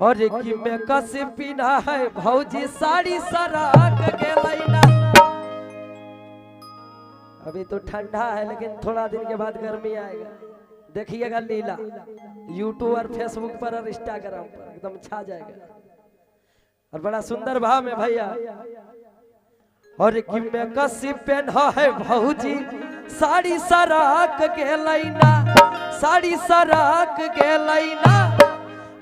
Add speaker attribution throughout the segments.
Speaker 1: और कि में कस पीना है भौजी साड़ी सराक गेलैना। अभी तो ठंडा है लेकिन थोड़ा दिन के बाद गर्मी आएगा, देखिएगा लीला यूट्यूब और फेसबुक पर और इंस्टाग्राम पर एकदम छा जाएगा। और बड़ा सुंदर भाव में भैया, और कि में कसी पहना है भौजी साड़ी सराक गेलैना, साड़ी सराक गेलैना।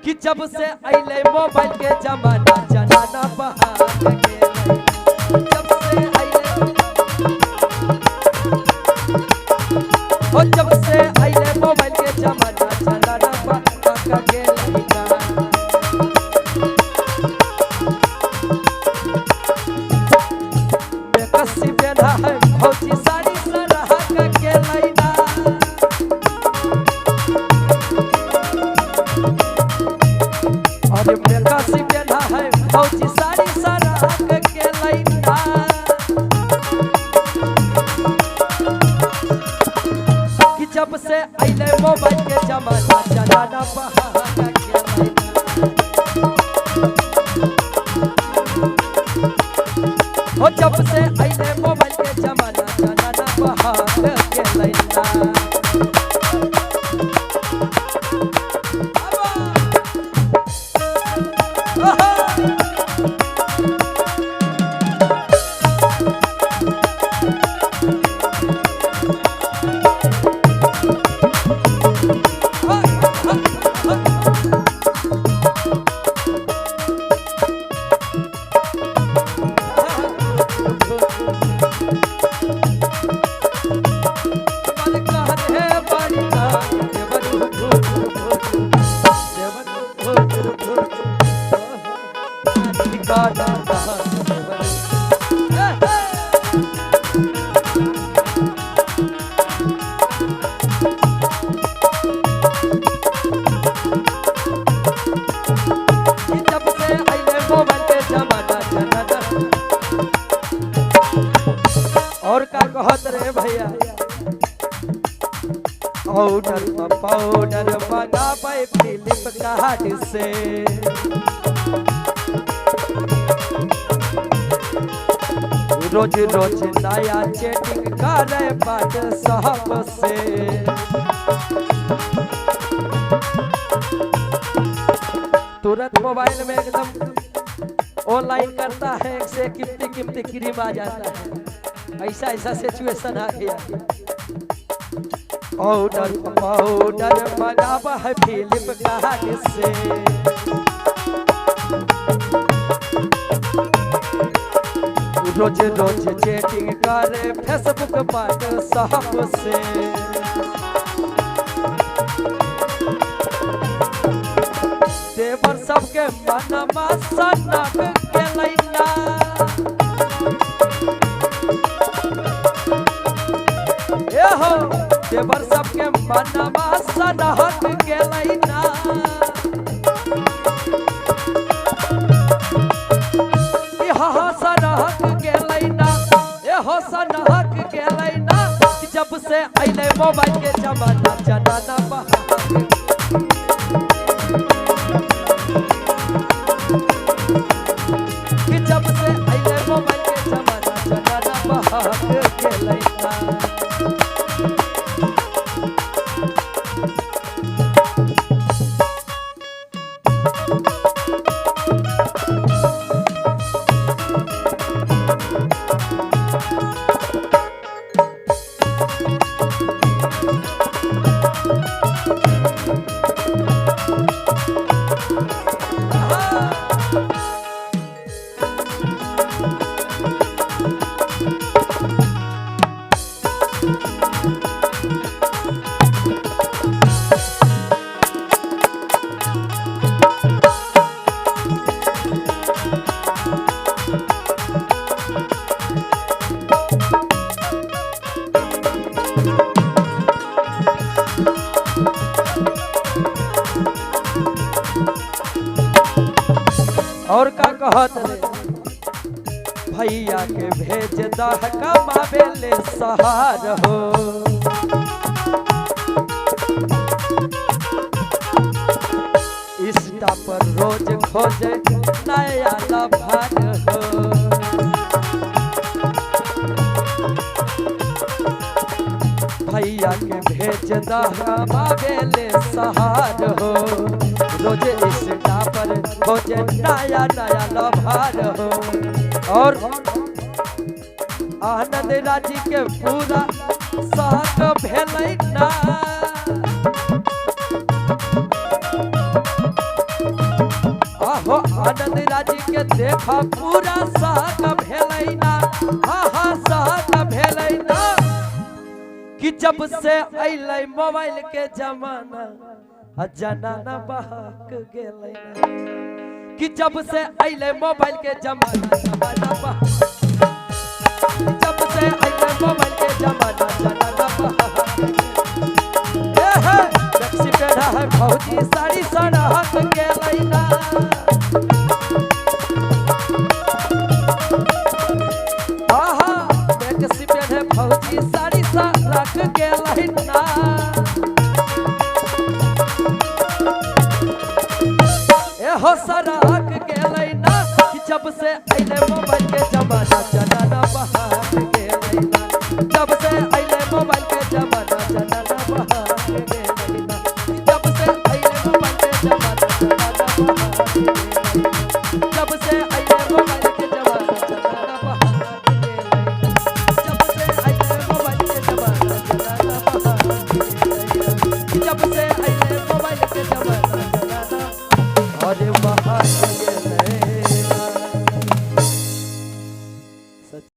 Speaker 1: कि जब से अइले मोबाइल के जमाना जनाना बहार गेलैना। जब से अइले जब से अइले मोबाइल के जमाना जनाना बहार गेलैना। में कसी पहना है भौजी साड़ी सराक गेलैना। और में कसी पहना है भौजी साड़ी सराक गेलैना। कि जब से अइले मोबाइल के जमाना जनाना बहार गेलैना। हो जब से अइले मोबाइल के जमाना जनाना बहार गेलैना। और का कहत रे भैया, पाउडर पाउडर बनाबे फ्लिपकार्ट से। रोज रोज नया चैटिंग करे बात सब से। तुरंत मोबाइल में एकदम ऑनलाइन करता है, एक से कीमती कीमती क्रीम आ जाता है। ऐसा ऐसा सिचुएशन आ गया। पाउडर पाउडर बनाबा है फ्लिपकार्ट से। रोज रोज चैटिंग करे फेसबुक बात सब से। देवर सबके मनमा सनक गेलैना। हो देवर सबके मनवा सनक गेलैना। यहाँ सनक गेलैना, एहो सनक गेलैना। जब से अइले मोबाइल के जमाना जनाना बहार। कि जब से अइले मोबाइल के जमाना जनाना बहार गेलैना। और का कहत रे भैया के भेज दह कमावे ले सहार हो। इस इंस्टा पर रोज खोजे नया लभार हो। भैया के भेज दे सहार हो। रोज इंस्टा पर खोजे नया नया लभार हो। और आनंद राजी के पूरा साथ भेलै ना। आहो आनंद राजी के देखा पूरा साथ भेलै ना। हाँ साथ भेलै ना कि जब से अइलै मोबाइल के जमाना जनाना बहक गेलै ना। कि जब से अइलै मोबाइल के जमाना जमाना बहक। जब से अइलै मोबाइल के जमाना जनाना बहक। टैक्सी पे है भौजी साड़ी सड़क गेलै ना। टैक्सी पे है भौजी साड़ी सड़क गेलै ना। एहो सड़क गेलै ना कि जब से अइलै